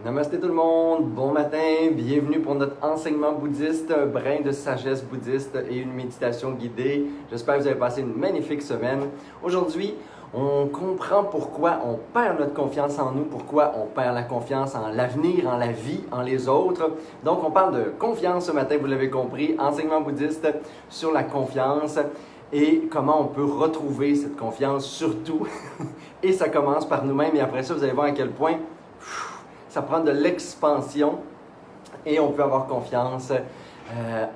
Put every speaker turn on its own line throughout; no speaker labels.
Namasté tout le monde, bon matin, bienvenue pour notre enseignement bouddhiste, un brin de sagesse bouddhiste et une méditation guidée. J'espère que vous avez passé une magnifique semaine. Aujourd'hui, on comprend pourquoi on perd notre confiance en nous, pourquoi on perd la confiance en l'avenir, en la vie, en les autres. Donc on parle de confiance ce matin, vous l'avez compris, enseignement bouddhiste sur la confiance et comment on peut retrouver cette confiance surtout. Et ça commence par nous-mêmes et après ça, vous allez voir à quel point ça prend de l'expansion et on peut avoir confiance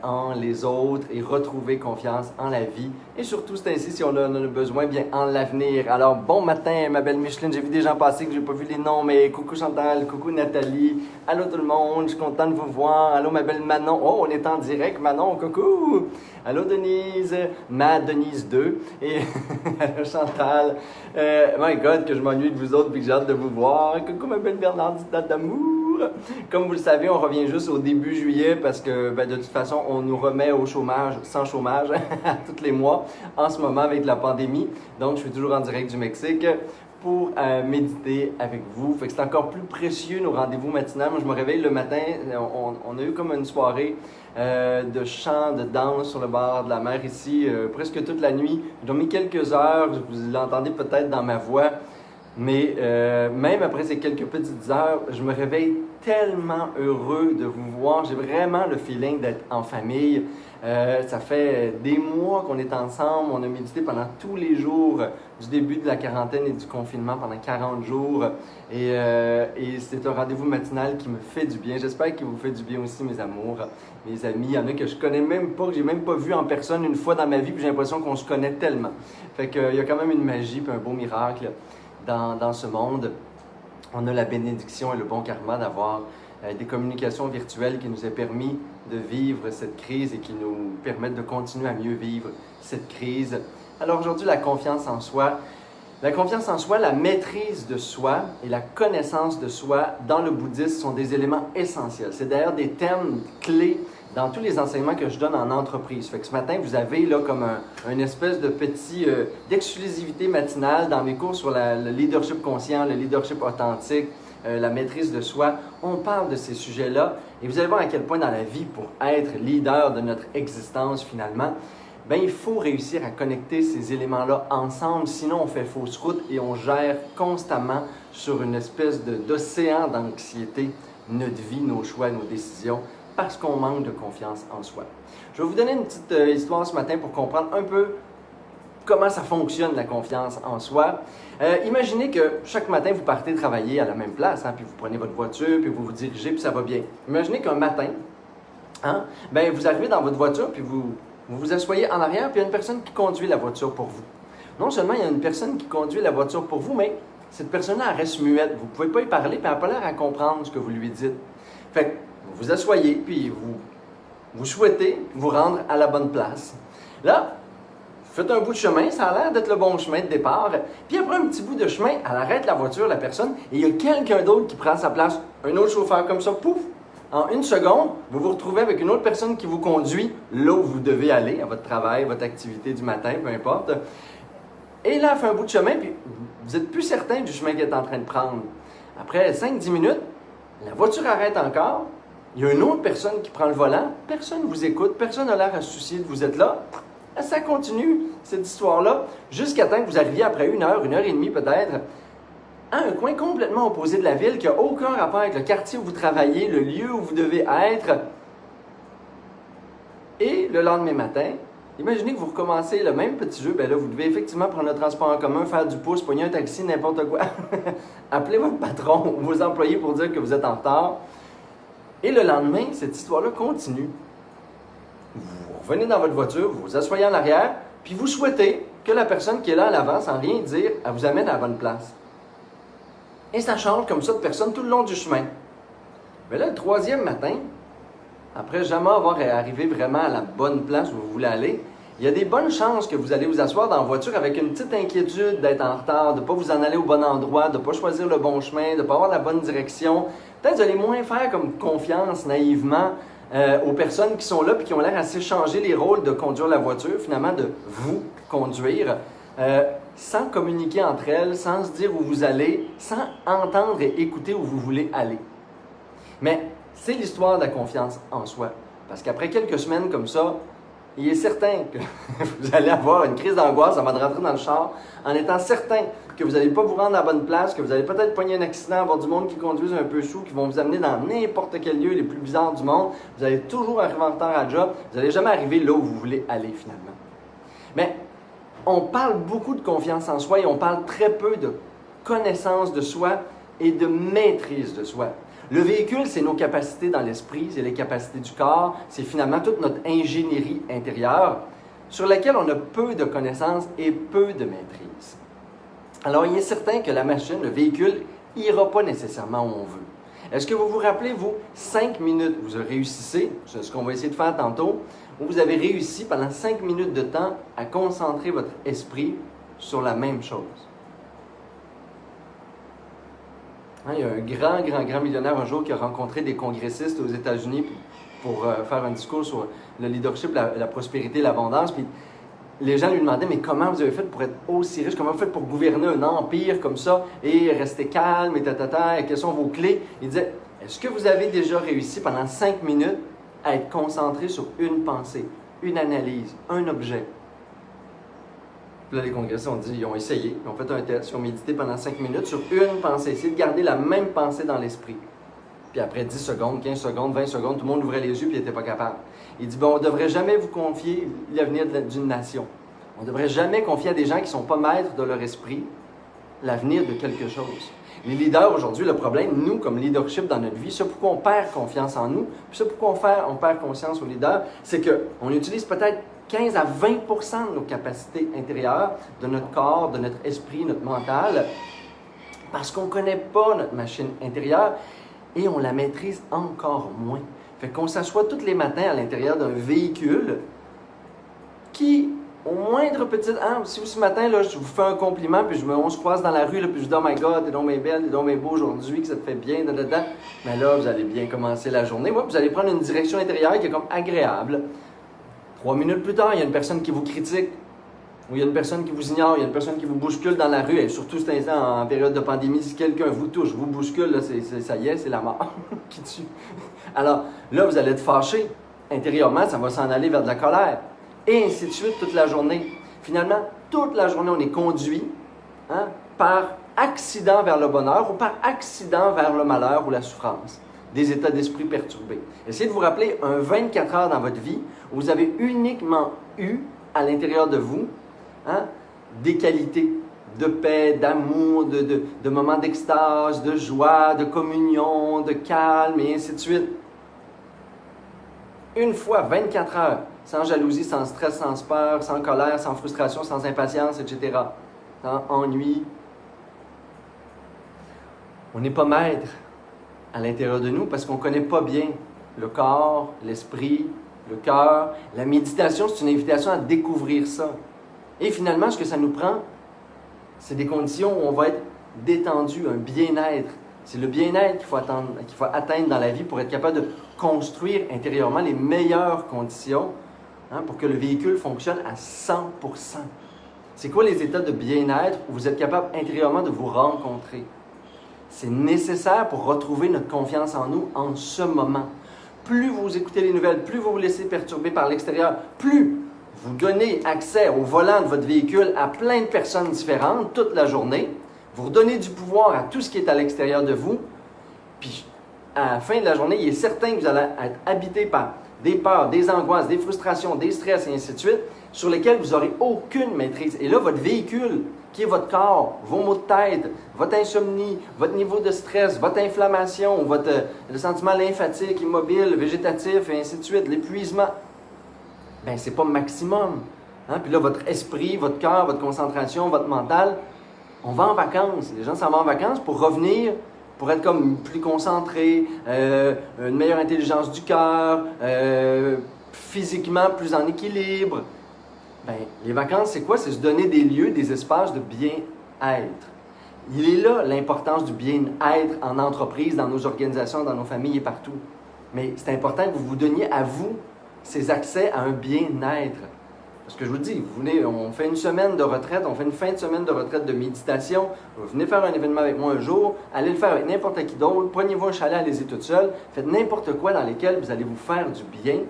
en les autres et retrouver confiance en la vie. Et surtout, c'est ainsi si on en a besoin, bien en l'avenir. Alors, bon matin, ma belle Micheline. J'ai vu des gens passer que j'ai pas vu les noms, mais coucou Chantal, coucou Nathalie. Allô tout le monde, je suis content de vous voir. Allô ma belle Manon. Oh, on est en direct, Manon, coucou. Allô Denise, ma Denise 2. Et allô Chantal. My God, que je m'ennuie de vous autres puis que j'ai hâte de vous voir. Coucou ma belle Bernardine d'amour. Comme vous le savez, on revient juste au début juillet parce que de toute façon, on nous remet au chômage, sans chômage, tous les mois, en ce moment avec la pandémie. Donc, je suis toujours en direct du Mexique pour méditer avec vous. Fait que c'est encore plus précieux nos rendez-vous matinaux. Moi, je me réveille le matin, on a eu comme une soirée de chant, de danse sur le bord de la mer ici, presque toute la nuit. J'ai dormi quelques heures, vous l'entendez peut-être dans ma voix. Mais même après ces quelques petites heures, je me réveille tellement heureux de vous voir. J'ai vraiment le feeling d'être en famille. Ça fait des mois qu'on est ensemble. On a médité pendant tous les jours du début de la quarantaine et du confinement pendant 40 jours. Et c'est un rendez-vous matinal qui me fait du bien. J'espère qu'il vous fait du bien aussi, mes amours, mes amis. Il y en a que je connais même pas, que j'ai même pas vu en personne une fois dans ma vie. Puis j'ai l'impression qu'on se connaît tellement. Fait qu'il y a quand même une magie puis un beau miracle dans ce monde. On a la bénédiction et le bon karma d'avoir des communications virtuelles qui nous a permis de vivre cette crise et qui nous permettent de continuer à mieux vivre cette crise. Alors aujourd'hui, la confiance en soi. La confiance en soi, la maîtrise de soi et la connaissance de soi dans le bouddhisme sont des éléments essentiels. C'est d'ailleurs des thèmes clés dans tous les enseignements que je donne en entreprise. Fait que ce matin, vous avez là comme une espèce de petit d'exclusivité matinale dans mes cours sur le leadership conscient, le leadership authentique, la maîtrise de soi. On parle de ces sujets-là et vous allez voir à quel point dans la vie, pour être leader de notre existence finalement, ben, il faut réussir à connecter ces éléments-là ensemble, sinon on fait fausse route et on gère constamment sur une espèce d'océan d'anxiété notre vie, nos choix, nos décisions, parce qu'on manque de confiance en soi. Je vais vous donner une petite histoire ce matin pour comprendre un peu comment ça fonctionne la confiance en soi. Imaginez que chaque matin, vous partez travailler à la même place, puis vous prenez votre voiture, puis vous vous dirigez, puis ça va bien. Imaginez qu'un matin, ben, vous arrivez dans votre voiture, puis vous vous asseyez en arrière, puis il y a une personne qui conduit la voiture pour vous. Non seulement il y a une personne qui conduit la voiture pour vous, mais cette personne-là, elle reste muette. Vous ne pouvez pas y parler, puis elle n'a pas l'air à comprendre ce que vous lui dites. Fait que vous vous asseyez, puis vous souhaitez vous rendre à la bonne place. Là, vous faites un bout de chemin, ça a l'air d'être le bon chemin de départ. Puis après un petit bout de chemin, elle arrête la voiture, la personne, et il y a quelqu'un d'autre qui prend sa place. Un autre chauffeur comme ça, pouf! En une seconde, vous vous retrouvez avec une autre personne qui vous conduit là où vous devez aller, à votre travail, votre activité du matin, peu importe. Et là, elle fait un bout de chemin, puis vous n'êtes plus certain du chemin qu'elle est en train de prendre. Après 5-10 minutes, la voiture arrête encore. Il y a une autre personne qui prend le volant. Personne ne vous écoute, personne n'a l'air à se soucier de vous êtes là. Ça continue, cette histoire-là, jusqu'à temps que vous arriviez après 1 heure, 1 heure et demie peut-être, à un coin complètement opposé de la ville qui n'a aucun rapport avec le quartier où vous travaillez, le lieu où vous devez être. Et le lendemain matin, imaginez que vous recommencez le même petit jeu. Bien là, vous devez effectivement prendre le transport en commun, faire du pouce, pogner un taxi, n'importe quoi. Appelez votre patron ou vos employés pour dire que vous êtes en retard. Et le lendemain, cette histoire-là continue. Vous revenez dans votre voiture, vous vous asseyez en arrière, puis vous souhaitez que la personne qui est là à l'avant, sans rien dire, elle vous amène à la bonne place. Et ça change comme ça de personne tout le long du chemin. Mais là, le 3e matin, après jamais avoir arrivé vraiment à la bonne place où vous voulez aller, il y a des bonnes chances que vous allez vous asseoir dans la voiture avec une petite inquiétude d'être en retard, de ne pas vous en aller au bon endroit, de ne pas choisir le bon chemin, de ne pas avoir la bonne direction. Peut-être que vous allez moins faire comme confiance naïvement aux personnes qui sont là et qui ont l'air à s'échanger les rôles de conduire la voiture, finalement de vous conduire. Sans communiquer entre elles, sans se dire où vous allez, sans entendre et écouter où vous voulez aller. Mais c'est l'histoire de la confiance en soi. Parce qu'après quelques semaines comme ça, il est certain que vous allez avoir une crise d'angoisse avant de rentrer dans le char, en étant certain que vous n'allez pas vous rendre à la bonne place, que vous allez peut-être pogner un accident, avoir du monde qui conduise un peu sous, qui vont vous amener dans n'importe quel lieu les plus bizarres du monde. Vous allez toujours arriver en retard à la job. Vous n'allez jamais arriver là où vous voulez aller finalement. Mais on parle beaucoup de confiance en soi et on parle très peu de connaissance de soi et de maîtrise de soi. Le véhicule, c'est nos capacités dans l'esprit, c'est les capacités du corps, c'est finalement toute notre ingénierie intérieure sur laquelle on a peu de connaissances et peu de maîtrise. Alors, il est certain que la machine, le véhicule, n'ira pas nécessairement où on veut. Est-ce que vous vous rappelez, vous, 5 minutes, vous réussissez, c'est ce qu'on va essayer de faire tantôt, où vous avez réussi pendant 5 minutes de temps à concentrer votre esprit sur la même chose? Il y a un grand millionnaire un jour qui a rencontré des congressistes aux États-Unis pour faire un discours sur le leadership, la prospérité, l'abondance. Puis les gens lui demandaient, mais comment vous avez fait pour être aussi riche? Comment vous faites pour gouverner un empire comme ça et rester calme et et quelles sont vos clés? Il disait, est-ce que vous avez déjà réussi pendant 5 minutes à être concentré sur une pensée, une analyse, un objet? Puis là, les congressistes ont dit, ils ont essayé, ils ont fait un test, ils ont médité pendant 5 minutes sur une pensée, essayer de garder la même pensée dans l'esprit. Puis après 10 secondes, 15 secondes, 20 secondes, tout le monde ouvrait les yeux puis il n'était pas capable. Il dit, bon, on ne devrait jamais vous confier l'avenir d'une nation. On ne devrait jamais confier à des gens qui ne sont pas maîtres de leur esprit l'avenir de quelque chose. Les leaders aujourd'hui, le problème, nous, comme leadership dans notre vie, c'est pourquoi on perd confiance en nous, puis c'est pourquoi on perd conscience aux leaders, c'est qu'on utilise peut-être 15 à 20 de nos capacités intérieures, de notre corps, de notre esprit, notre mental, parce qu'on ne connaît pas notre machine intérieure et on la maîtrise encore moins. Fait qu'on s'assoit tous les matins à l'intérieur d'un véhicule qui, au moindre petit... si ce matin, là, je vous fais un compliment, puis on se croise dans la rue, là, puis je dis « Oh my God, t'es donc bien belle, t'es donc bien beau aujourd'hui, que ça te fait bien, mais là, vous allez bien commencer la journée. Ouais, vous allez prendre une direction intérieure qui est comme agréable. 3 minutes plus tard, il y a une personne qui vous critique, ou il y a une personne qui vous ignore, il y a une personne qui vous bouscule dans la rue, et surtout cet instant, en période de pandémie, si quelqu'un vous touche, vous bouscule, là, ça y est, c'est la mort qui tue. Alors là, vous allez être fâché. Intérieurement, ça va s'en aller vers de la colère. Et ainsi de suite toute la journée. Finalement, toute la journée, on est conduit par accident vers le bonheur ou par accident vers le malheur ou la souffrance. Des états d'esprit perturbés. Essayez de vous rappeler un 24 heures dans votre vie où vous avez uniquement eu à l'intérieur de vous des qualités de paix, d'amour, de moments d'extase, de joie, de communion, de calme et ainsi de suite. Une fois, 24 heures, sans jalousie, sans stress, sans peur, sans colère, sans frustration, sans impatience, etc. Sans ennui. On n'est pas maître à l'intérieur de nous parce qu'on ne connaît pas bien le corps, l'esprit, le cœur. La méditation, c'est une invitation à découvrir ça. Et finalement, ce que ça nous prend, c'est des conditions où on va être détendu, un bien-être. C'est le bien-être qu'il faut atteindre dans la vie pour être capable de construire intérieurement les meilleures conditions pour que le véhicule fonctionne à 100%. C'est quoi les états de bien-être où vous êtes capable intérieurement de vous rencontrer? C'est nécessaire pour retrouver notre confiance en nous en ce moment. Plus vous écoutez les nouvelles, plus vous vous laissez perturber par l'extérieur, plus vous donnez accès au volant de votre véhicule à plein de personnes différentes toute la journée, vous redonnez du pouvoir à tout ce qui est à l'extérieur de vous, puis à la fin de la journée, il est certain que vous allez être habité par des peurs, des angoisses, des frustrations, des stress et ainsi de suite, sur lesquels vous n'aurez aucune maîtrise. Et là, votre véhicule, qui est votre corps, vos maux de tête, votre insomnie, votre niveau de stress, votre inflammation, le sentiment lymphatique, immobile, végétatif et ainsi de suite, l'épuisement, bien, c'est pas maximum. Puis là, votre esprit, votre cœur, votre concentration, votre mental, on va en vacances. Les gens s'en vont en vacances pour revenir, pour être comme plus concentrés, une meilleure intelligence du cœur, physiquement plus en équilibre. Bien, les vacances, c'est quoi? C'est se donner des lieux, des espaces de bien-être. Il est là l'importance du bien-être en entreprise, dans nos organisations, dans nos familles et partout. Mais c'est important que vous vous donniez à vous ces accès à un bien-être. Parce que je vous dis, on fait une semaine de retraite, on fait une fin de semaine de retraite de méditation, vous venez faire un événement avec moi un jour, allez le faire avec n'importe qui d'autre, prenez-vous un chalet, allez-y toute seule, faites n'importe quoi dans lequel vous allez vous faire du bien.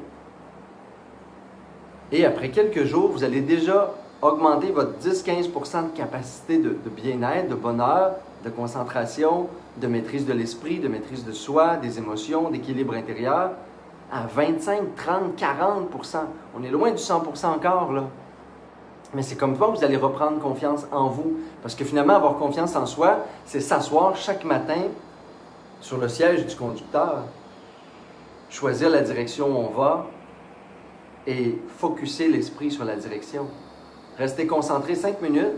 Et après quelques jours, vous allez déjà augmenter votre 10-15% de capacité de bien-être, de bonheur, de concentration, de maîtrise de l'esprit, de maîtrise de soi, des émotions, d'équilibre intérieur, à 25, 30, 40%. On est loin du 100% encore, là. Mais c'est comme ça que vous allez reprendre confiance en vous. Parce que finalement, avoir confiance en soi, c'est s'asseoir chaque matin sur le siège du conducteur, choisir la direction où on va et focusser l'esprit sur la direction. Rester concentré 5 minutes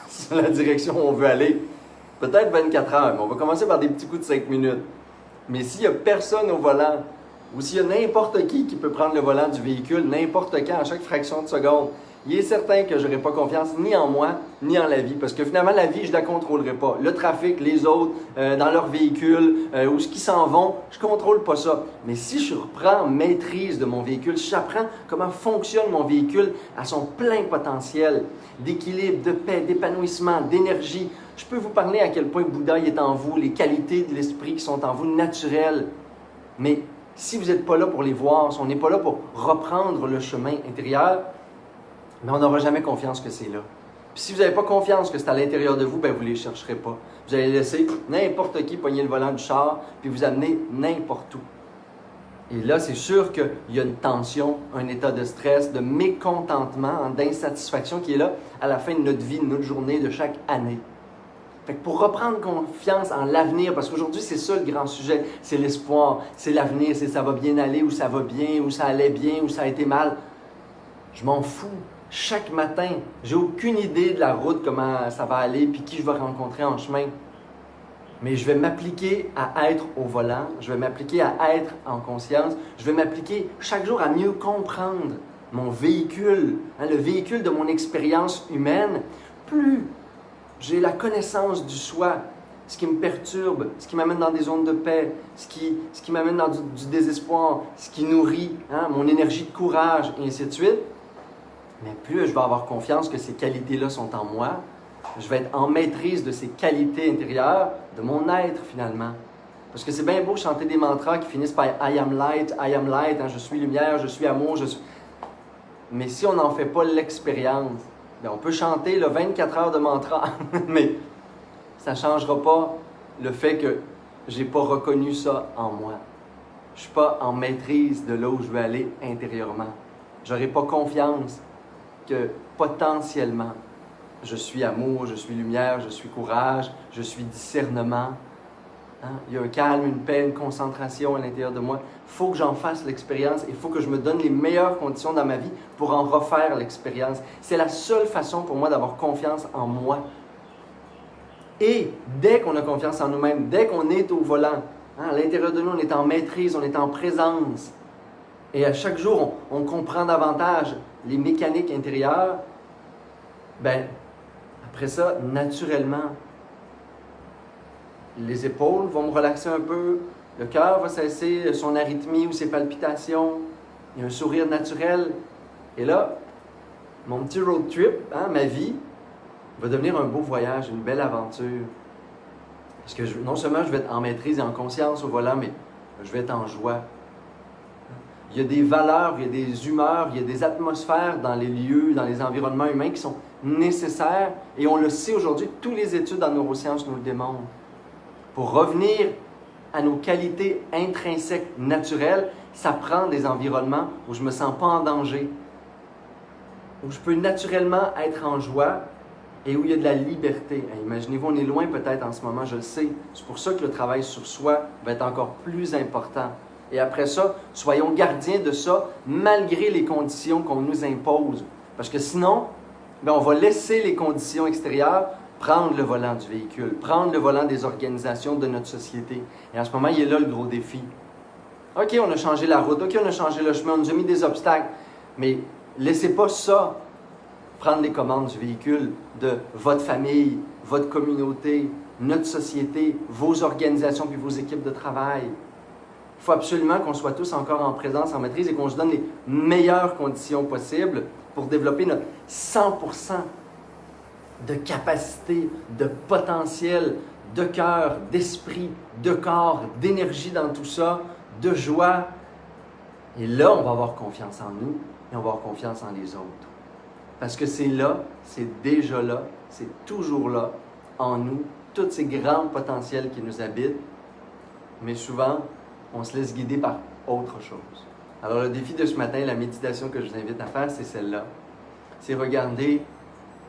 sur la direction où on veut aller. Peut-être 24 heures, mais on va commencer par des petits coups de 5 minutes. Mais s'il n'y a personne au volant, ou s'il y a n'importe qui peut prendre le volant du véhicule, n'importe quand, à chaque fraction de seconde, il est certain que je n'aurai pas confiance ni en moi, ni en la vie. Parce que finalement, la vie, je ne la contrôlerai pas. Le trafic, les autres, dans leur véhicule, où ce qui s'en vont, je ne contrôle pas ça. Mais si je reprends maîtrise de mon véhicule, si j'apprends comment fonctionne mon véhicule à son plein potentiel d'équilibre, de paix, d'épanouissement, d'énergie, je peux vous parler à quel point Bouddha est en vous, les qualités de l'esprit qui sont en vous naturelles. Mais si vous n'êtes pas là pour les voir, si on n'est pas là pour reprendre le chemin intérieur, mais on n'aura jamais confiance que c'est là. Puis si vous n'avez pas confiance que c'est à l'intérieur de vous, ben vous ne les chercherez pas. Vous allez laisser n'importe qui pogner le volant du char, puis vous amener n'importe où. Et là, c'est sûr qu'il y a une tension, un état de stress, de mécontentement, d'insatisfaction qui est là à la fin de notre vie, de notre journée, de chaque année. Fait que pour reprendre confiance en l'avenir, parce qu'aujourd'hui, c'est ça le grand sujet, c'est l'espoir, c'est l'avenir, c'est ça va bien aller, ou ça va bien, ou ça allait bien, ou ça a été mal. Je m'en fous. Chaque matin, j'ai aucune idée de la route, comment ça va aller, puis qui je vais rencontrer en chemin. Mais je vais m'appliquer à être au volant, je vais m'appliquer à être en conscience, je vais m'appliquer chaque jour à mieux comprendre mon véhicule, le véhicule de mon expérience humaine. Plus j'ai la connaissance du soi, ce qui me perturbe, ce qui m'amène dans des zones de paix, ce qui m'amène dans du désespoir, ce qui nourrit mon énergie de courage, et ainsi de suite, mais plus je vais avoir confiance que ces qualités-là sont en moi, je vais être en maîtrise de ces qualités intérieures, de mon être finalement. Parce que c'est bien beau chanter des mantras qui finissent par I am light, je suis lumière, je suis amour, je suis... Mais si on n'en fait pas l'expérience, bien on peut chanter 24 heures de mantra, mais ça ne changera pas le fait que je n'ai pas reconnu ça en moi. Je ne suis pas en maîtrise de là où je veux aller intérieurement. Je n'aurai pas confiance que potentiellement, je suis amour, je suis lumière, je suis courage, je suis discernement. Il y a un calme, une paix, une concentration à l'intérieur de moi. Il faut que j'en fasse l'expérience et il faut que je me donne les meilleures conditions dans ma vie pour en refaire l'expérience. C'est la seule façon pour moi d'avoir confiance en moi. Et dès qu'on a confiance en nous-mêmes, dès qu'on est au volant, à l'intérieur de nous, on est en maîtrise, on est en présence. Et à chaque jour, on comprend davantage les mécaniques intérieures. Ben, après ça, naturellement, les épaules vont me relaxer un peu, le cœur va cesser son arythmie ou ses palpitations, il y a un sourire naturel. Et là, mon petit road trip, ma vie, va devenir un beau voyage, une belle aventure. Parce que non seulement je vais être en maîtrise et en conscience au volant, mais je vais être en joie. Il y a des valeurs, il y a des humeurs, il y a des atmosphères dans les lieux, dans les environnements humains qui sont nécessaires. Et on le sait aujourd'hui, toutes les études en neurosciences nous le démontrent. Pour revenir à nos qualités intrinsèques naturelles, ça prend des environnements où je ne me sens pas en danger, où je peux naturellement être en joie et où il y a de la liberté. Imaginez-vous, on est loin peut-être en ce moment, je le sais. C'est pour ça que le travail sur soi va être encore plus important. Et après ça, soyons gardiens de ça, malgré les conditions qu'on nous impose. Parce que sinon, on va laisser les conditions extérieures prendre le volant du véhicule, prendre le volant des organisations de notre société. Et en ce moment, il est là le gros défi. OK, on a changé la route, OK, on a changé le chemin, on nous a mis des obstacles, mais laissez pas ça prendre les commandes du véhicule de votre famille, votre communauté, notre société, vos organisations puis vos équipes de travail. Il faut absolument qu'on soit tous encore en présence, en maîtrise et qu'on se donne les meilleures conditions possibles pour développer notre 100% de capacité, de potentiel, de cœur, d'esprit, de corps, d'énergie dans tout ça, de joie. Et là, on va avoir confiance en nous et on va avoir confiance en les autres. Parce que c'est là, c'est déjà là, c'est toujours là, en nous, tous ces grands potentiels qui nous habitent. Mais souvent, on se laisse guider par autre chose. Alors le défi de ce matin, la méditation que je vous invite à faire, c'est celle-là. C'est regarder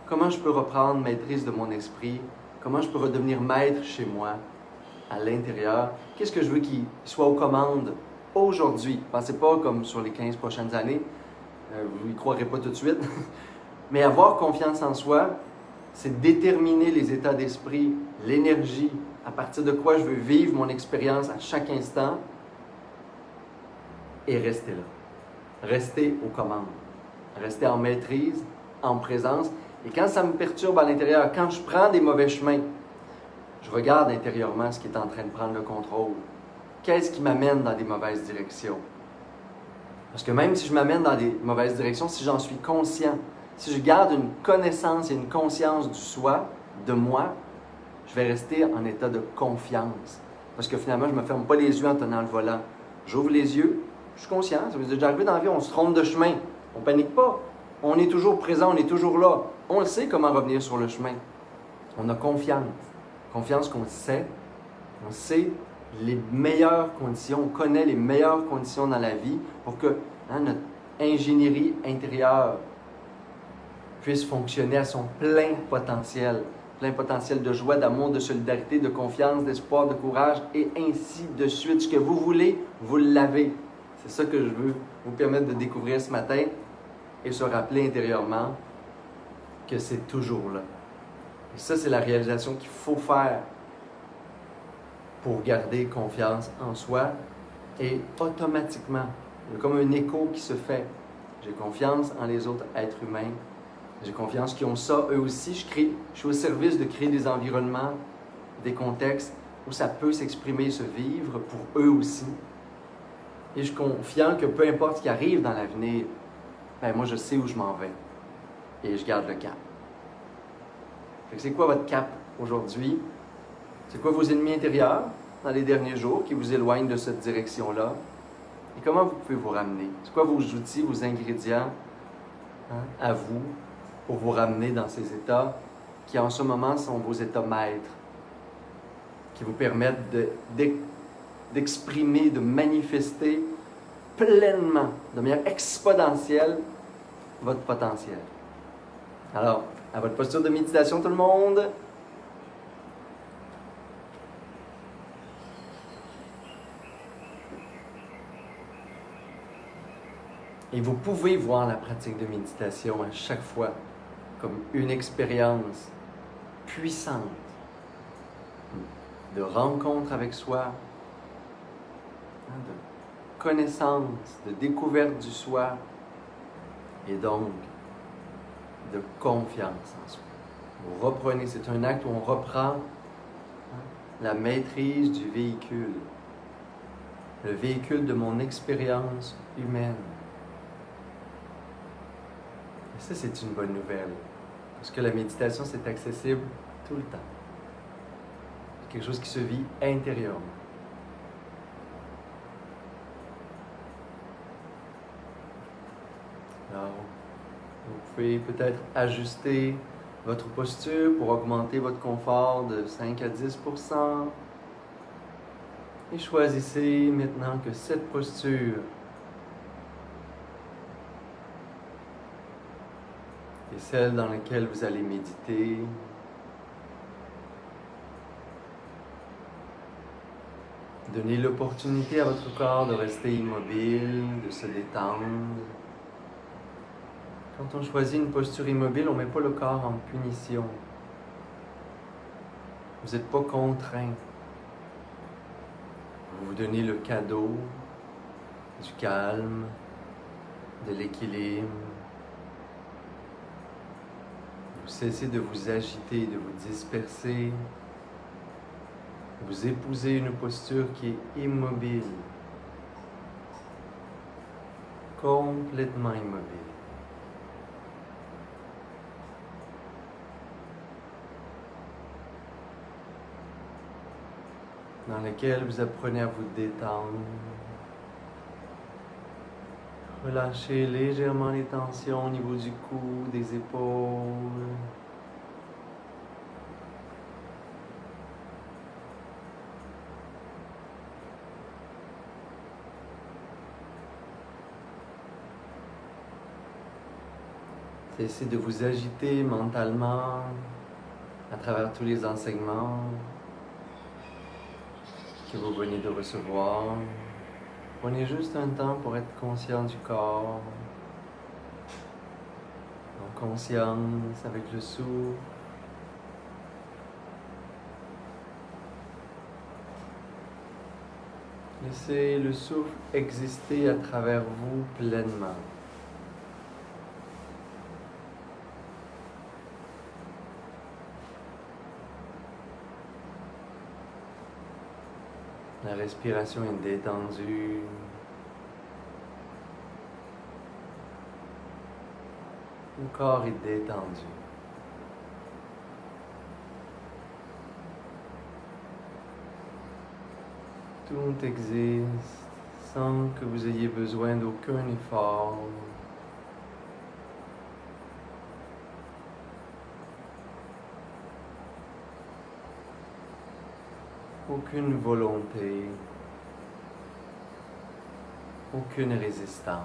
comment je peux reprendre maîtrise de mon esprit, comment je peux redevenir maître chez moi, à l'intérieur. Qu'est-ce que je veux qu'il soit aux commandes aujourd'hui? Pensez pas comme sur les 15 prochaines années, vous n'y croirez pas tout de suite. Mais avoir confiance en soi, c'est déterminer les états d'esprit, l'énergie, à partir de quoi je veux vivre mon expérience à chaque instant et rester là. Rester aux commandes. Rester en maîtrise, en présence. Et quand ça me perturbe à l'intérieur, quand je prends des mauvais chemins, je regarde intérieurement ce qui est en train de prendre le contrôle. Qu'est-ce qui m'amène dans des mauvaises directions? Parce que même si je m'amène dans des mauvaises directions, si j'en suis conscient, si je garde une connaissance et une conscience du soi, de moi, je vais rester en état de confiance. Parce que finalement, je ne me ferme pas les yeux en tenant le volant. J'ouvre les yeux, je suis conscient. Ça veut dire, déjà arrivé dans la vie, on se trompe de chemin. On ne panique pas. On est toujours présent, on est toujours là. On le sait comment revenir sur le chemin. On a confiance. Confiance qu'on sait. On sait les meilleures conditions. On connaît les meilleures conditions dans la vie pour que notre ingénierie intérieure puisse fonctionner à son plein potentiel. Plein potentiel de joie, d'amour, de solidarité, de confiance, d'espoir, de courage, et ainsi de suite. Ce que vous voulez, vous l'avez. C'est ça que je veux vous permettre de découvrir ce matin et se rappeler intérieurement que c'est toujours là. Et ça, c'est la réalisation qu'il faut faire pour garder confiance en soi. Et automatiquement, il y a comme un écho qui se fait. J'ai confiance en les autres êtres humains. J'ai confiance qu'ils ont ça, eux aussi. Je suis au service de créer des environnements, des contextes où ça peut s'exprimer, se vivre pour eux aussi. Et je suis confiant que peu importe ce qui arrive dans l'avenir, moi je sais où je m'en vais. Et je garde le cap. C'est quoi votre cap aujourd'hui? C'est quoi vos ennemis intérieurs dans les derniers jours qui vous éloignent de cette direction-là? Et comment vous pouvez vous ramener? C'est quoi vos outils, vos ingrédients à vous pour vous ramener dans ces états qui en ce moment sont vos états maîtres, qui vous permettent d'exprimer, de manifester pleinement, de manière exponentielle, votre potentiel. Alors, à votre posture de méditation, tout le monde. Et vous pouvez voir la pratique de méditation à chaque fois comme une expérience puissante de rencontre avec soi, de connaissance, de découverte du soi et donc de confiance en soi. Vous reprenez, c'est un acte où on reprend la maîtrise du véhicule, le véhicule de mon expérience humaine. Et ça, c'est une bonne nouvelle, parce que la méditation, c'est accessible tout le temps. C'est quelque chose qui se vit intérieurement. Alors, vous pouvez peut-être ajuster votre posture pour augmenter votre confort de 5 à 10%. Et choisissez maintenant que cette posture est celle dans laquelle vous allez méditer. Donnez l'opportunité à votre corps de rester immobile, de se détendre. Quand on choisit une posture immobile, on ne met pas le corps en punition. Vous n'êtes pas contraint. Vous vous donnez le cadeau du calme, de l'équilibre. Vous cessez de vous agiter, de vous disperser. Vous épousez une posture qui est immobile, complètement immobile. dans lequel vous apprenez à vous détendre. Relâchez légèrement les tensions au niveau du cou, des épaules. Cessez de vous agiter mentalement à travers tous les enseignements que vous venez de recevoir. Prenez juste un temps pour être conscient du corps, en conscience avec le souffle. Laissez le souffle exister à travers vous pleinement. La respiration est détendue. Le corps est détendu. Tout existe sans que vous ayez besoin d'aucun effort. Aucune volonté, aucune résistance.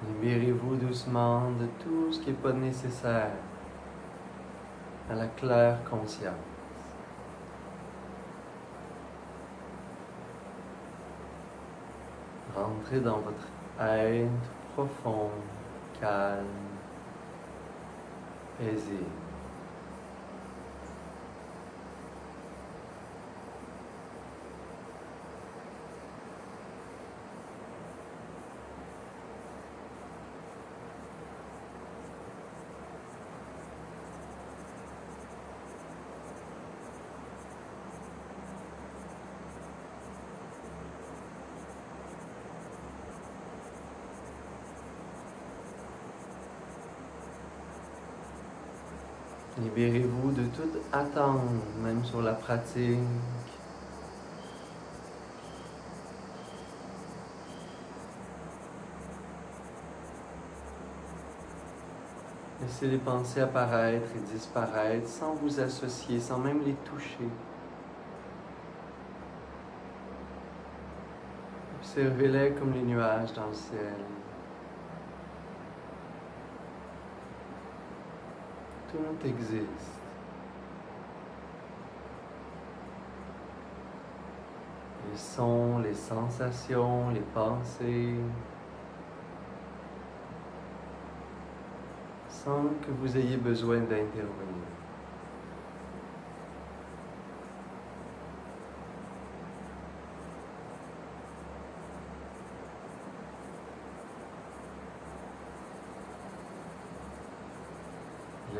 Libérez-vous doucement de tout ce qui n'est pas nécessaire à la claire conscience. Rentrez dans votre être profond, calme, paisible. Libérez-vous de toute attente, même sur la pratique. Laissez les pensées apparaître et disparaître sans vous associer, sans même les toucher. Observez-les comme les nuages dans le ciel. Tout existe. Les sons, les sensations, les pensées, sans que vous ayez besoin d'intervenir.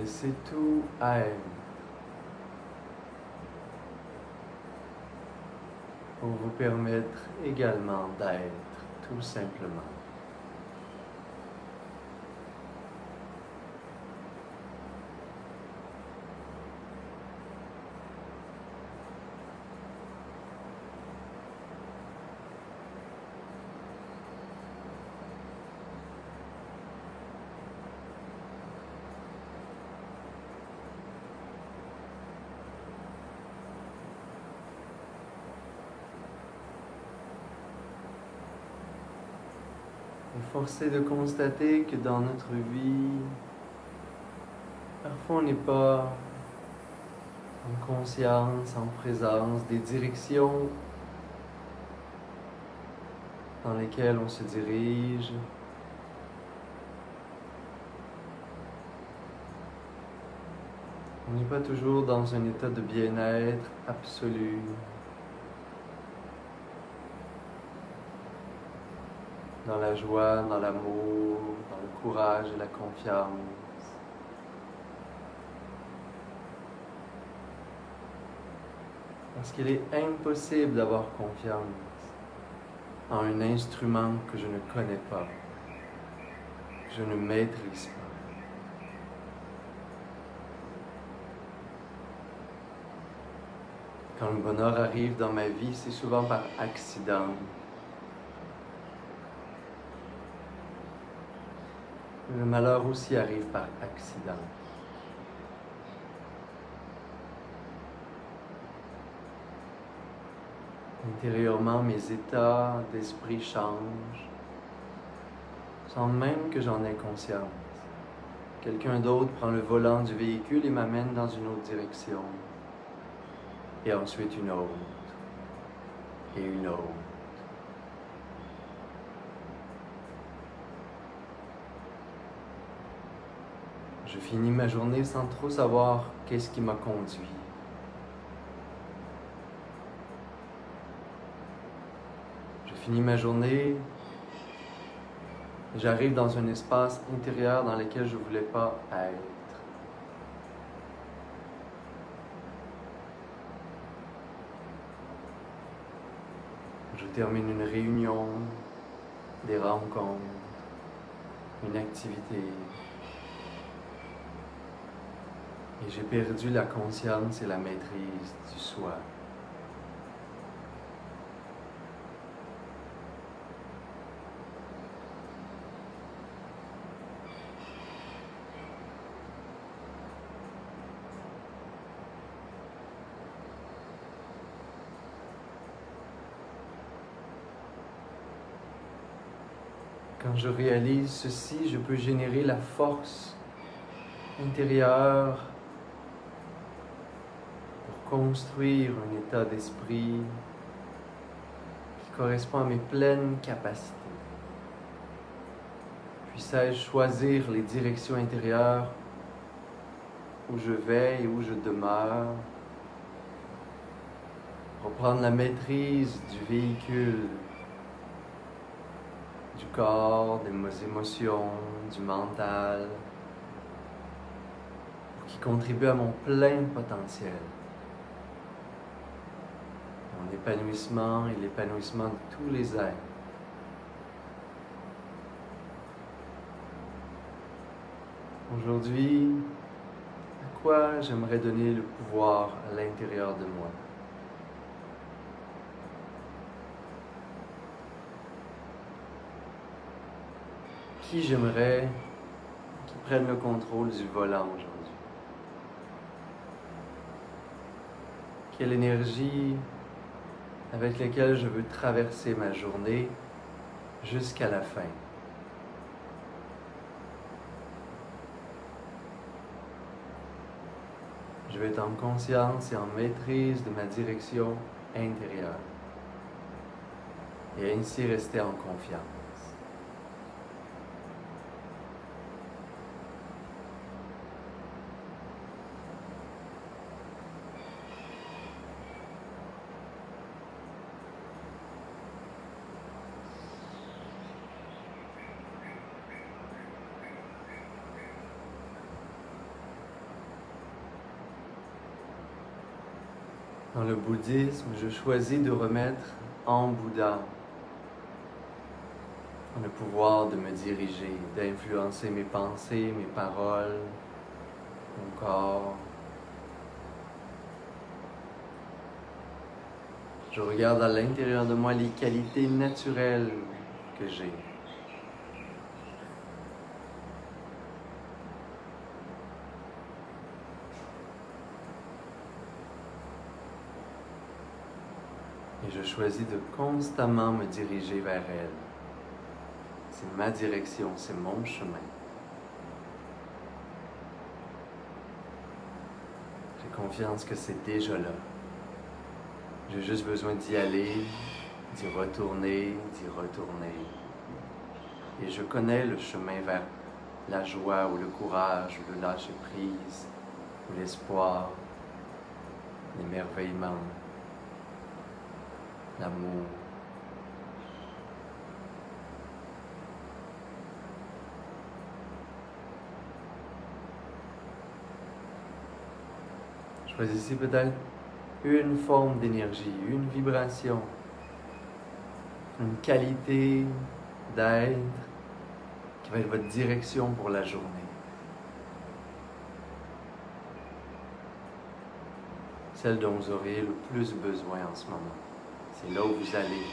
Laissez tout être pour vous permettre également d'être tout simplement. Force est de constater que dans notre vie, parfois on n'est pas en conscience, en présence des directions dans lesquelles on se dirige. On n'est pas toujours dans un état de bien-être absolu. Dans la joie, dans l'amour, dans le courage et la confiance. Parce qu'il est impossible d'avoir confiance en un instrument que je ne connais pas. je ne maîtrise pas. Quand le bonheur arrive dans ma vie, c'est souvent par accident. Le malheur aussi arrive par accident. Intérieurement, mes états d'esprit changent, sans même que j'en ai conscience. Quelqu'un d'autre prend le volant du véhicule et m'amène dans une autre direction. Et ensuite une autre. Et une autre. Je finis ma journée sans trop savoir qu'est-ce qui m'a conduit. Je finis ma journée et j'arrive dans un espace intérieur dans lequel je ne voulais pas être. Je termine une réunion, des rencontres, une activité. Et j'ai perdu la conscience et la maîtrise du soi. Quand je réalise ceci, je peux générer la force intérieure pour construire un état d'esprit qui correspond à mes pleines capacités. Puisse-je choisir les directions intérieures où je vais et où je demeure, reprendre la maîtrise du véhicule, du corps, de mes émotions, du mental, qui contribue à mon plein potentiel, mon épanouissement et l'épanouissement de tous les êtres. Aujourd'hui, à quoi j'aimerais donner le pouvoir à l'intérieur de moi? Qui j'aimerais qui prenne le contrôle du volant aujourd'hui? Quelle énergie avec laquelle je veux traverser ma journée jusqu'à la fin? Je vais être en conscience et en maîtrise de ma direction intérieure et ainsi rester en confiance. Dans le bouddhisme, je choisis de remettre en Bouddha le pouvoir de me diriger, d'influencer mes pensées, mes paroles, mon corps. Je regarde à l'intérieur de moi les qualités naturelles que j'ai. Et je choisis de constamment me diriger vers elle. C'est ma direction, c'est mon chemin. J'ai confiance que c'est déjà là. J'ai juste besoin d'y aller, d'y retourner. Et je connais le chemin vers la joie ou le courage ou le lâcher-prise ou l'espoir, l'émerveillement, l'amour. Choisissez peut-être une forme d'énergie, une vibration, une qualité d'être qui va être votre direction pour la journée. Celle dont vous aurez le plus besoin en ce moment. C'est là où vous allez.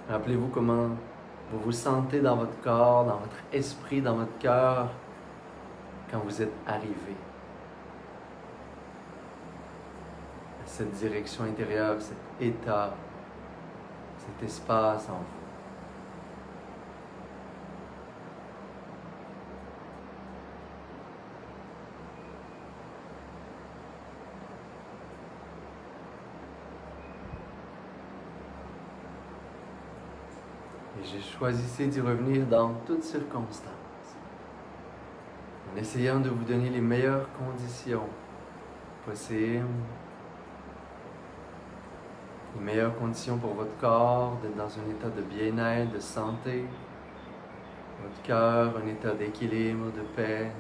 Rappelez-vous comment vous vous sentez dans votre corps, dans votre esprit, dans votre cœur, quand vous êtes arrivé à cette direction intérieure, cet état, cet espace en vous. Et choisissez d'y revenir dans toutes circonstances, en essayant de vous donner les meilleures conditions possibles, les meilleures conditions pour votre corps, d'être dans un état de bien-être, de santé, votre cœur, un état d'équilibre, de paix,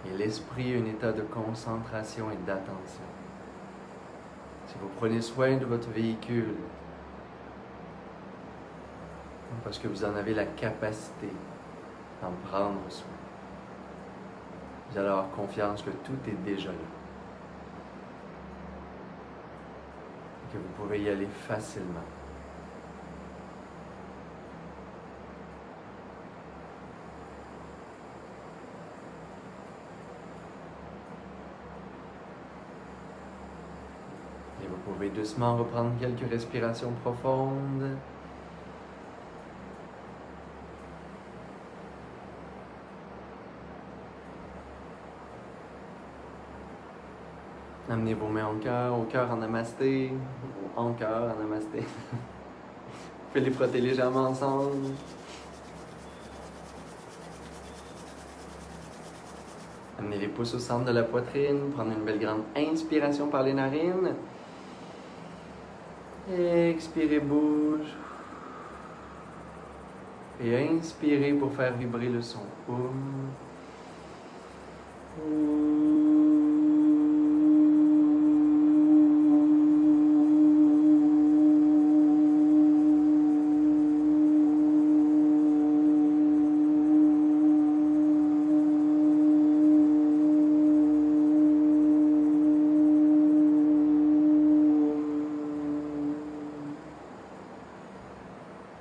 et l'esprit, un état de concentration et d'attention. Si vous prenez soin de votre véhicule, parce que vous en avez la capacité d'en prendre soin, vous allez avoir confiance que tout est déjà là. Et que vous pouvez y aller facilement. Et vous pouvez doucement reprendre quelques respirations profondes. Amenez vos mains au cœur en namasté, ou en cœur en namasté. Vous pouvez les frotter légèrement ensemble. Amenez les pouces au centre de la poitrine, prendre une belle grande inspiration par les narines. Expirez, bouge. Et inspirez pour faire vibrer le son.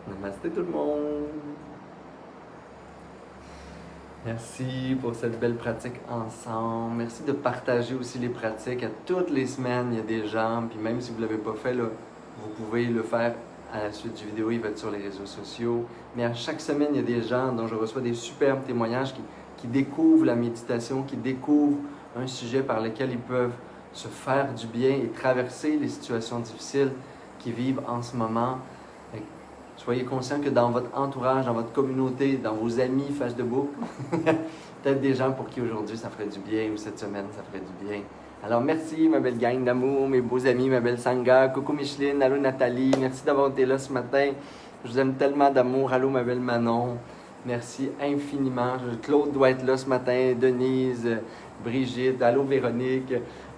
Namasté tout le monde. Merci pour cette belle pratique ensemble. Merci de partager aussi les pratiques. À toutes les semaines, il y a des gens, puis même si vous ne l'avez pas fait, là, vous pouvez le faire à la suite du vidéo, il va être sur les réseaux sociaux. Mais à chaque semaine, il y a des gens dont je reçois des superbes témoignages qui découvrent la méditation, qui découvrent un sujet par lequel ils peuvent se faire du bien et traverser les situations difficiles qu'ils vivent en ce moment. Soyez conscient que dans votre entourage, dans votre communauté, dans vos amis face de boucle, peut-être des gens pour qui aujourd'hui ça ferait du bien ou cette semaine ça ferait du bien. Alors merci ma belle gang d'amour, mes beaux amis, ma belle Sangha, coucou Micheline, allô Nathalie, merci d'avoir été là ce matin. Je vous aime tellement d'amour, allô ma belle Manon, merci infiniment. Claude doit être là ce matin, Denise, Brigitte, allô Véronique.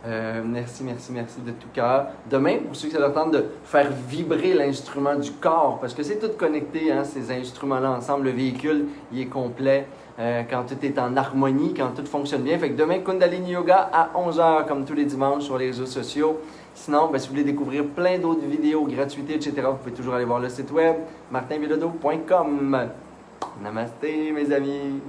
Merci de tout cœur. Demain, pour ceux qui ça leur tente de faire vibrer l'instrument du corps, parce que c'est tout connecté, hein, ces instruments-là ensemble. Le véhicule, il est complet quand tout est en harmonie, quand tout fonctionne bien. Fait que demain, Kundalini Yoga à 11h, comme tous les dimanches sur les réseaux sociaux. Sinon, si vous voulez découvrir plein d'autres vidéos, gratuités, etc., vous pouvez toujours aller voir le site web martinbilodeau.com. Namasté, mes amis!